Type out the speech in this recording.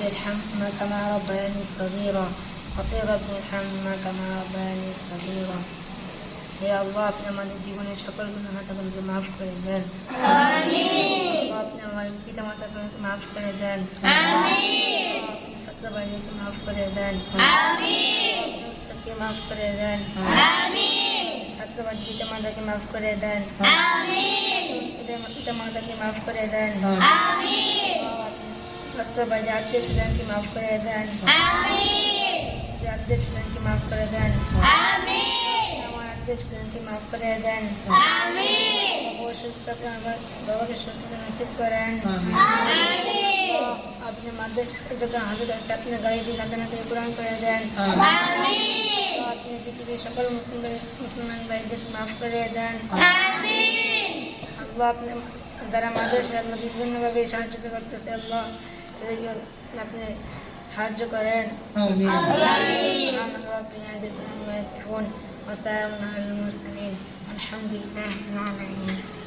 ارحمهما كما ربياني صغيرا وقل رب ارحمهما كما ربياني صغيرا হে আল্লাহ আপনি আমাদের জীবনের সকল গুনাহ খাতাগুলোকে মাফ করে দেন আমিন আপনি আমাদের পিতামাতাকে মাফ করে দেন আমিন আপনি ছাত্র ভাইদেরকে মাফ করে দেন আমিন উস্তাদকে মাফ করে দেন আমিন ছাত্র ভাই পিতামাতাকে মাফ করে দেন আমিন উস্তাদের পিতামাতাকে মাফ করে দেন আমিন ছাত্র ভাই আত্মীয় স্বজনকে মাফ করে দেন আমিন আত্মীয় স্বজনকে মাফ করে দেন আমিন স্টুডেন্টকে মাফ করে দেন আমিন বাবাকে সুস্থতা নসিব করেন আমিন আপনি মাদ্রাসার যত হাজির আছে আপনি গায়েবী খাজানাকে পূরণ করে দেন আমিন আপনি পৃথিবীর সকল মুসলমান ভাইদেরকে মাফ করে দেন আমিন আল্লাহ আপনি যারা মাদ্রাসা আল্লাহ বিভিন্নভাবে সাহায্য করতেছে আল্লাহ তাদেরকে আপনি সাহায্য করেন আমিন وسلام على المرسلين والحمد لله رب العالمين